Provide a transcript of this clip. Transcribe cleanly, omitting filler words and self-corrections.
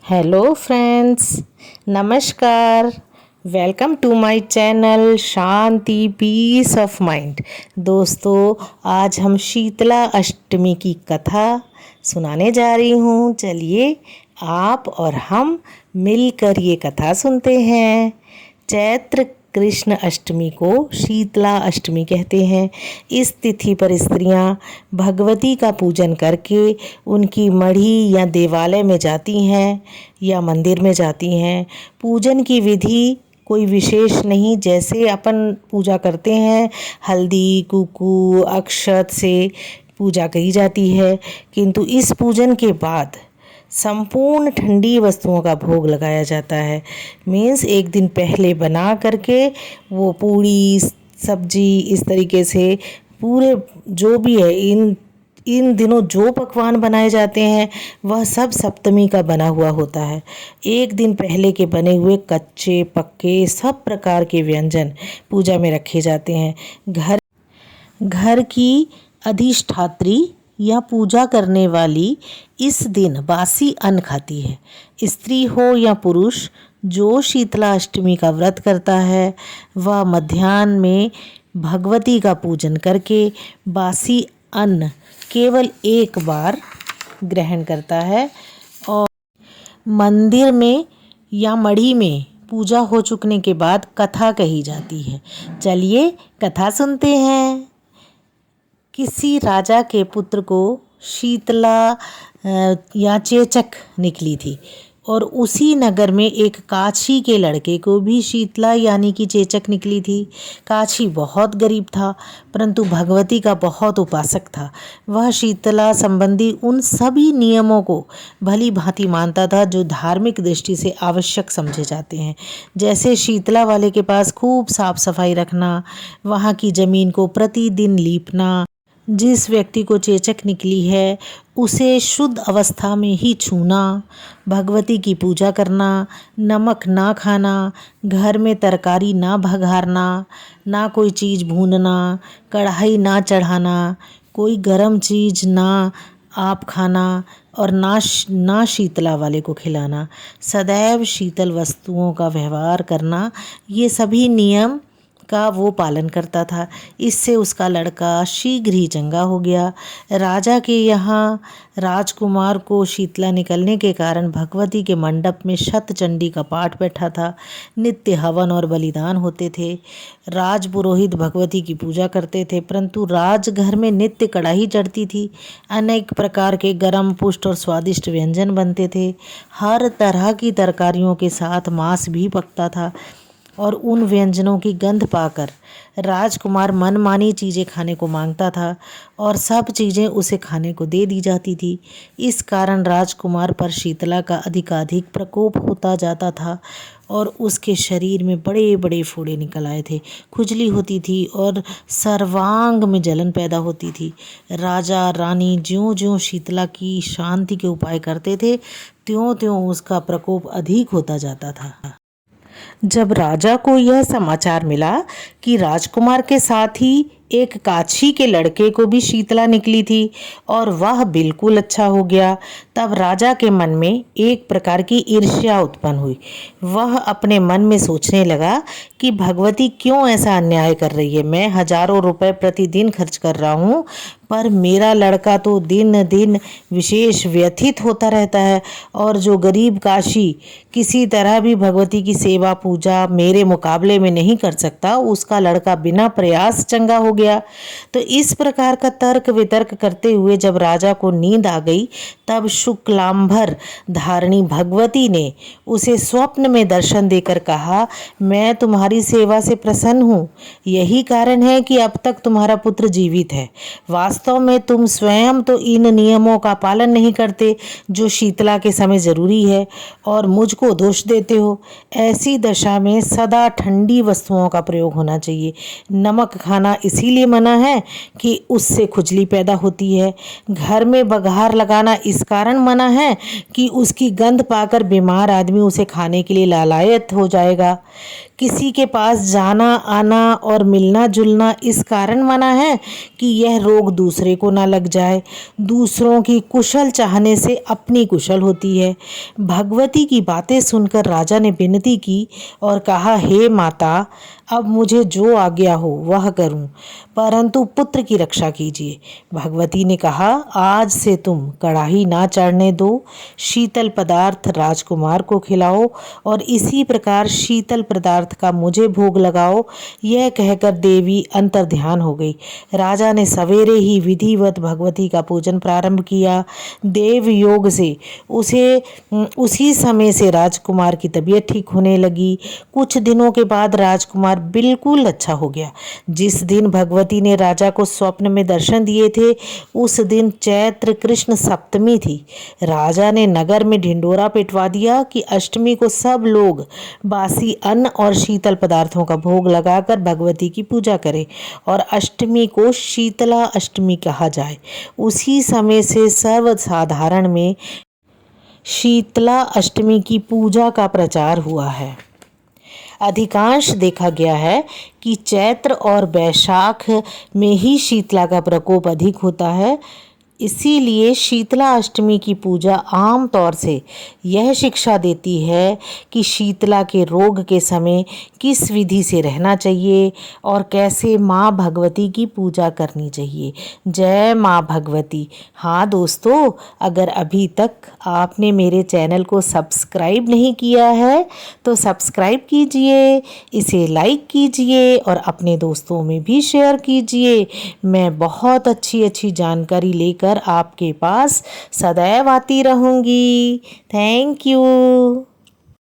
Hello friends, नमस्कार। Welcome to my channel Shanti peace of mind. दोस्तों, आज हम शीतला अष्टमी की कथा सुनाने जा रही हूँ। चलिए आप और हम मिलकर ये कथा सुनते हैं। चैत्र कृष्ण अष्टमी को शीतला अष्टमी कहते हैं। इस तिथि पर स्त्रियां भगवती का पूजन करके उनकी मढ़ी या देवालय में जाती हैं या मंदिर में जाती हैं। पूजन की विधि कोई विशेष नहीं, जैसे अपन पूजा करते हैं हल्दी कुकू अक्षत से पूजा की जाती है, किंतु इस पूजन के बाद संपूर्ण ठंडी वस्तुओं का भोग लगाया जाता है। मीन्स एक दिन पहले बना करके वो पूड़ी सब्जी इस तरीके से पूरे जो भी है इन दिनों जो पकवान बनाए जाते हैं वह सब सप्तमी का बना हुआ होता है। एक दिन पहले के बने हुए कच्चे पक्के सब प्रकार के व्यंजन पूजा में रखे जाते हैं। घर की अधिष्ठात्री या पूजा करने वाली इस दिन बासी अन्न खाती है। स्त्री हो या पुरुष, जो शीतला अष्टमी का व्रत करता है वह मध्याह्न में भगवती का पूजन करके बासी अन्न केवल एक बार ग्रहण करता है और मंदिर में या मढ़ी में पूजा हो चुकने के बाद कथा कही जाती है। चलिए कथा सुनते हैं। किसी राजा के पुत्र को शीतला या चेचक निकली थी और उसी नगर में एक काछी के लड़के को भी शीतला यानी कि चेचक निकली थी। काछी बहुत गरीब था, परंतु भगवती का बहुत उपासक था। वह शीतला संबंधी उन सभी नियमों को भली भांति मानता था जो धार्मिक दृष्टि से आवश्यक समझे जाते हैं, जैसे शीतला वाले के पास खूब साफ सफाई रखना, वहाँ की जमीन को प्रतिदिन लीपना, जिस व्यक्ति को चेचक निकली है उसे शुद्ध अवस्था में ही छूना, भगवती की पूजा करना, नमक ना खाना, घर में तरकारी ना भगारना, ना कोई चीज़ भूनना, कढ़ाई ना चढ़ाना, कोई गरम चीज़ ना आप खाना और ना शीतला वाले को खिलाना, सदैव शीतल वस्तुओं का व्यवहार करना, ये सभी नियम का वो पालन करता था। इससे उसका लड़का शीघ्र ही चंगा हो गया। राजा के यहाँ राजकुमार को शीतला निकलने के कारण भगवती के मंडप में शतचंडी का पाठ बैठा था। नित्य हवन और बलिदान होते थे। राज पुरोहित भगवती की पूजा करते थे, परंतु राजघर में नित्य कढ़ाई चढ़ती थी। अनेक प्रकार के गरम पुष्ट और स्वादिष्ट व्यंजन बनते थे। हर तरह की तरकारियों के साथ मांस भी पकता था और उन व्यंजनों की गंध पाकर राजकुमार मनमानी चीज़ें खाने को मांगता था और सब चीज़ें उसे खाने को दे दी जाती थी। इस कारण राजकुमार पर शीतला का अधिकाधिक प्रकोप होता जाता था और उसके शरीर में बड़े बड़े फोड़े निकल आए थे, खुजली होती थी और सर्वांग में जलन पैदा होती थी। राजा रानी ज्यों ज्यों शीतला की शांति के उपाय करते थे, त्यों त्यों उसका प्रकोप अधिक होता जाता था। जब राजा को यह समाचार मिला कि राजकुमार के साथ ही एक काछी के लड़के को भी शीतला निकली थी और वह बिल्कुल अच्छा हो गया, तब राजा के मन में एक प्रकार की ईर्ष्या उत्पन्न हुई। वह अपने मन में सोचने लगा कि भगवती क्यों ऐसा अन्याय कर रही है। मैं हजारों रुपए प्रतिदिन खर्च कर रहा हूँ, पर मेरा लड़का तो दिन दिन विशेष व्यथित होता रहता है और जो गरीब काशी किसी तरह भी भगवती की सेवा पूजा मेरे मुकाबले में नहीं कर सकता, उसका लड़का बिना प्रयास चंगा हो गया। तो इस प्रकार का तर्क वितर्क करते हुए जब राजा को नींद आ गई, तब शुक्लांबर धारणी भगवती ने उसे स्वप्न में दर्शन देकर कहा, मैं तुम्हारी सेवा से प्रसन्न हूँ। यही कारण है कि अब तक तुम्हारा पुत्र जीवित है। वास्तव में तुम स्वयं तो इन नियमों का पालन नहीं करते जो शीतला के समय जरूरी है और मुझको दोष देते हो। ऐसी दशा में सदा ठंडी वस्तुओं का प्रयोग होना चाहिए। नमक खाना इसीलिए मना है कि उससे खुजली पैदा होती है। घर में बघार लगाना इस कारण मना है कि उसकी गंध पाकर बीमार आदमी उसे खाने के लिए लालायत हो जाएगा। किसी के पास जाना आना और मिलना जुलना इस कारण मना है कि यह रोग दूसरे को ना लग जाए। दूसरों की कुशल चाहने से अपनी कुशल होती है। भगवती की बातें सुनकर राजा ने विनती की और कहा, हे माता, अब मुझे जो आज्ञा हो वह करूं, परंतु पुत्र की रक्षा कीजिए। भगवती ने कहा, आज से तुम कड़ाही ना चढ़ने दो, शीतल पदार्थ राजकुमार को खिलाओ और इसी प्रकार शीतल पदार्थ का मुझे भोग लगाओ। यह कहकर देवी अंतर्ध्यान हो गई। राजा ने सवेरे ही विधिवत भगवती का पूजन प्रारंभ किया। देव योग से उसी समय से राजकुमार की तबीयत ठीक होने लगी। कुछ दिनों के बाद राजकुमार बिल्कुल अच्छा हो गया। जिस दिन भगवती ने राजा को स्वप्न में दर्शन दिए थे, उस दिन चैत्र कृष्ण सप्तमी थी। राजा ने नगर में ढिंडोरा पिटवा दिया कि अष्टमी को सब लोग बासी अन्न और शीतल पदार्थों का भोग लगाकर भगवती की पूजा करें और अष्टमी को शीतला अष्टमी कहा जाए। उसी समय से सर्वसाधारण में शीतला अष्टमी की पूजा का प्रचार हुआ है। अधिकांश देखा गया है कि चैत्र और बैसाख में ही शीतला का प्रकोप अधिक होता है। इसीलिए शीतला अष्टमी की पूजा आम तौर से यह शिक्षा देती है कि शीतला के रोग के समय किस विधि से रहना चाहिए और कैसे माँ भगवती की पूजा करनी चाहिए। जय माँ भगवती। हाँ दोस्तों, अगर अभी तक आपने मेरे चैनल को सब्सक्राइब नहीं किया है तो सब्सक्राइब कीजिए, इसे लाइक कीजिए और अपने दोस्तों में भी शेयर कीजिए। मैं बहुत अच्छी जानकारी लेकर आपके पास सदैव आती रहूँगी। Thank you.